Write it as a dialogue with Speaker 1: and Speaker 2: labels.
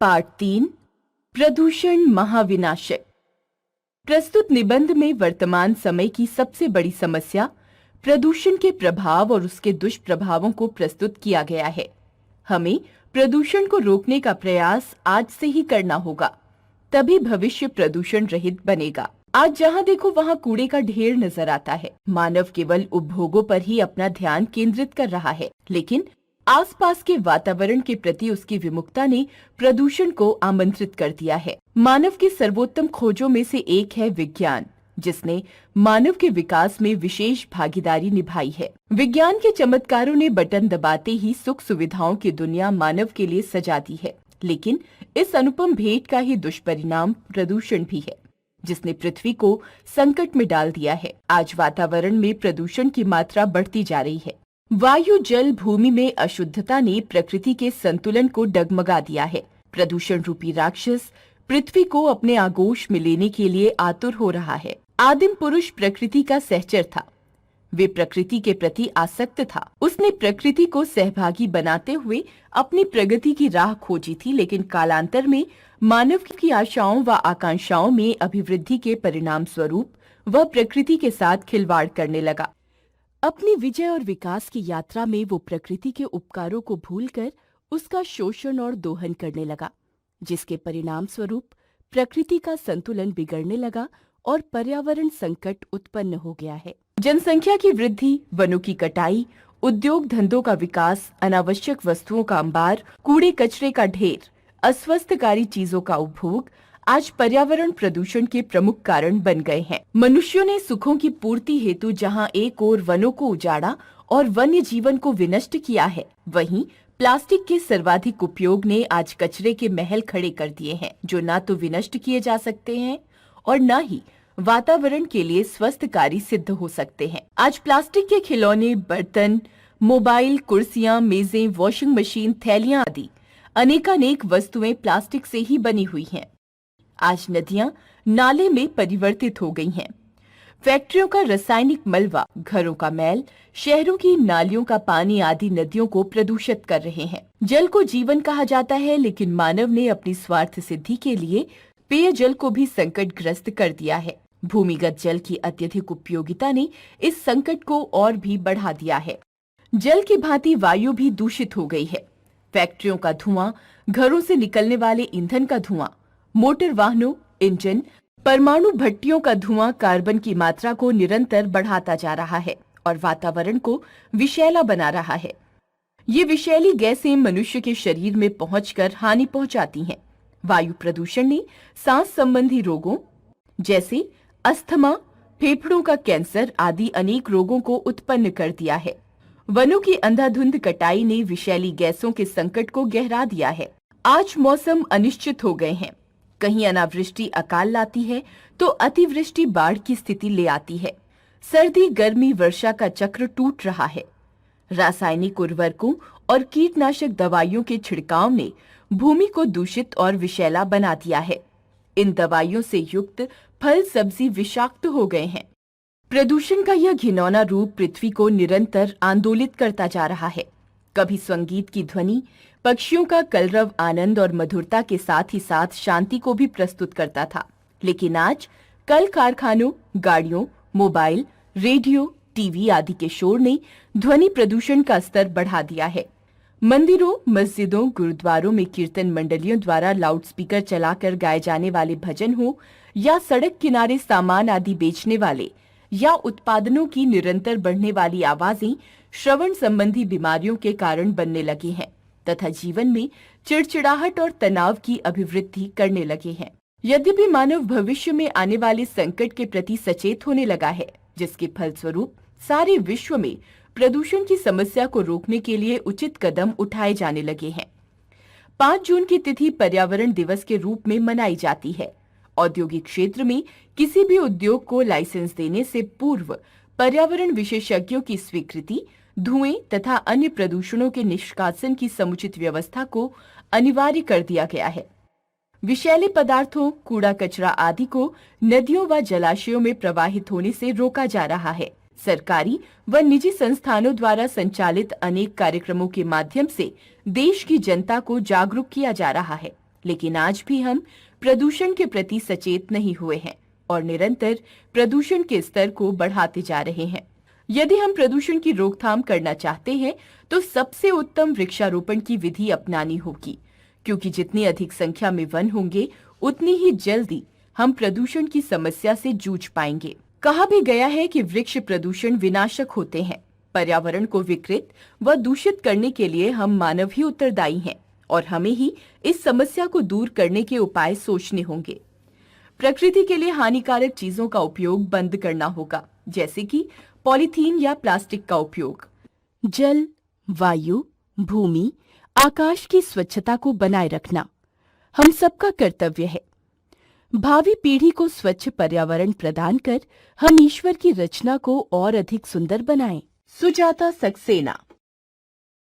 Speaker 1: Part 3 प्रदूषण महाविनाशक। प्रस्तुत निबंध में वर्तमान समय की सबसे बड़ी समस्या प्रदूषण के प्रभाव और उसके दुष्प्रभावों को प्रस्तुत किया गया है। हमें प्रदूषण को रोकने का प्रयास आज से ही करना होगा, तभी भविष्य प्रदूषण रहित बनेगा। आज जहाँ देखो वहाँ कूड़े का ढेर नजर आता है। मानव केवल उपभोगों पर ही अपना ध्यान केंद्रित कर रहा है, लेकिन आसपास के वातावरण के प्रति उसकी विमुखता ने प्रदूषण को आमंत्रित कर दिया है। मानव की सर्वोत्तम खोजों में से एक है विज्ञान, जिसने मानव के विकास में विशेष भागीदारी निभाई है। विज्ञान के चमत्कारों ने बटन दबाते ही सुख सुविधाओं की दुनिया मानव के लिए सजा दी है, लेकिन इस अनुपम भेंट का ही दुष्परिणाम प्रदूषण भी है, जिसने पृथ्वी को संकट में डाल दिया है। आज वातावरण में प्रदूषण की मात्रा बढ़ती जा रही है। वायु, जल, भूमि में अशुद्धता ने प्रकृति के संतुलन को डगमगा दिया है। प्रदूषण रूपी राक्षस पृथ्वी को अपने आगोश में लेने के लिए आतुर हो रहा है। आदिम पुरुष प्रकृति का सहचर था। वे प्रकृति के प्रति आसक्त था। उसने प्रकृति को सहभागी बनाते हुए अपनी प्रगति की राह खोजी थी, लेकिन कालांतर में मानव की आशाओं व आकांक्षाओं में अभिवृद्धि के परिणाम स्वरूप वह प्रकृति के साथ खिलवाड़ करने लगा। अपनी विजय और विकास की यात्रा में वो प्रकृति के उपकारों को भूलकर उसका शोषण और दोहन करने लगा, जिसके परिणाम स्वरूप प्रकृति का संतुलन बिगड़ने लगा और पर्यावरण संकट उत्पन्न हो गया है। जनसंख्या की वृद्धि, वनों की कटाई, उद्योग धंधों का विकास, अनावश्यक वस्तुओं का अंबार, कूड़े कचरे का ढेर, अस्वस्थकारी चीजों का उपभोग आज पर्यावरण प्रदूषण के प्रमुख कारण बन गए हैं। मनुष्यों ने सुखों की पूर्ति हेतु जहां एक ओर वनों को उजाड़ा और वन्य जीवन को विनष्ट किया है, वहीं प्लास्टिक के सर्वाधिक उपयोग ने आज कचरे के महल खड़े कर दिए हैं, जो न तो विनष्ट किए जा सकते हैं और न ही वातावरण के लिए स्वस्थकारी सिद्ध हो सकते हैं। आज प्लास्टिक के खिलौने, बर्तन, मोबाइल, कुर्सियां, मेजें, वॉशिंग मशीन, थैलियां आदि अनेकानेक वस्तुएं प्लास्टिक से ही बनी हुई हैं। आज नदियां नाले में परिवर्तित हो गई हैं। फैक्ट्रियों का रासायनिक मलबा, घरों का मैल, शहरों की नालियों का पानी आदि नदियों को प्रदूषित कर रहे हैं। जल को जीवन कहा जाता है, लेकिन मानव ने अपनी स्वार्थ सिद्धि के लिए पेयजल को भी संकटग्रस्त कर दिया है। भूमिगत जल की अत्यधिक उपयोगिता ने इस संकट को और भी बढ़ा दिया है। जल की भांति वायु भी दूषित हो गई है। फैक्ट्रियों का धुआं, घरों से निकलने वाले ईंधन का धुआं, मोटर वाहनों, इंजन, परमाणु भट्टियों का धुआं कार्बन की मात्रा को निरंतर बढ़ाता जा रहा है और वातावरण को विषैला बना रहा है। ये विषैली गैसें मनुष्य के शरीर में पहुंचकर हानि पहुंचाती हैं। वायु प्रदूषण ने सांस संबंधी रोगों जैसे अस्थमा, फेफड़ों का कैंसर आदि अनेक रोगों को उत्पन्न कर दिया है। वनों की अंधाधुंध कटाई ने विषैली गैसों के संकट को गहरा दिया है। आज मौसम अनिश्चित हो गए हैं। कहीं अनावृष्टि अकाल लाती है तो अतिवृष्टि बाढ़ की स्थिति ले आती है। सर्दी, गर्मी, वर्षा का चक्र टूट रहा है। रासायनिक उर्वरकों और कीटनाशक दवाइयों के छिड़काव ने भूमि को दूषित और विषैला बना दिया है। इन दवाइयों से युक्त फल सब्जी विषाक्त हो गए हैं। प्रदूषण का यह घिनौना रूप पृथ्वी को निरंतर आंदोलित करता जा रहा है। कभी संगीत की ध्वनि, पक्षियों का कलरव आनंद और मधुरता के साथ ही साथ शांति को भी प्रस्तुत करता था, लेकिन आज कल कारखानों, गाड़ियों, मोबाइल, रेडियो, टीवी आदि के शोर ने ध्वनि प्रदूषण का स्तर बढ़ा दिया है। मंदिरों, मस्जिदों, गुरुद्वारों में कीर्तन मंडलियों द्वारा लाउडस्पीकर चलाकर गाए जाने वाले भजन हो या सड़क किनारे सामान आदि बेचने वाले या उत्पादनों की निरंतर बढ़ने वाली आवाजें श्रवण संबंधी बीमारियों के कारण बनने लगी हैं तथा जीवन में चिड़चिड़ाहट और तनाव की अभिवृद्धि करने लगे हैं। यद्यपि मानव भविष्य में आने वाले संकट के प्रति सचेत होने लगा है, जिसके फलस्वरूप सारे विश्व में प्रदूषण की समस्या को रोकने के लिए उचित कदम उठाए जाने लगे हैं। 5 जून की तिथि पर्यावरण दिवस के रूप में मनाई जाती है। औद्योगिक क्षेत्र में किसी भी उद्योग को लाइसेंस देने से पूर्व पर्यावरण विशेषज्ञों की स्वीकृति, धुएं तथा अन्य प्रदूषणों के निष्कासन की समुचित व्यवस्था को अनिवार्य कर दिया गया है। विषैले पदार्थों, कूड़ा कचरा आदि को नदियों व जलाशयों में प्रवाहित होने से रोका जा रहा है। सरकारी व निजी संस्थानों द्वारा संचालित अनेक कार्यक्रमों के माध्यम से देश की जनता को जागरूक किया जा रहा है। लेकिन आज भी हम प्रदूषण के प्रति सचेत नहीं हुए हैं और निरंतर प्रदूषण के स्तर को बढ़ाते जा रहे हैं। यदि हम प्रदूषण की रोकथाम करना चाहते हैं तो सबसे उत्तम वृक्षारोपण की विधि अपनानी होगी, क्योंकि जितनी अधिक संख्या में वन होंगे उतनी ही जल्दी हम प्रदूषण की समस्या से जूझ पाएंगे। कहा भी गया है कि वृक्ष प्रदूषण विनाशक होते हैं। पर्यावरण को विकृत व दूषित करने के लिए हम मानव ही उत्तरदायी हैं और हमें ही इस समस्या को दूर करने के उपाय सोचने होंगे। प्रकृति के लिए हानिकारक चीजों का उपयोग बंद करना होगा, जैसे कि पॉलीथीन या प्लास्टिक का उपयोग। जल, वायु, भूमि, आकाश की स्वच्छता को बनाए रखना हम सबका कर्तव्य है। भावी पीढ़ी को स्वच्छ पर्यावरण प्रदान कर हम ईश्वर की रचना को और अधिक सुंदर बनाएं। सुजाता सक्सेना।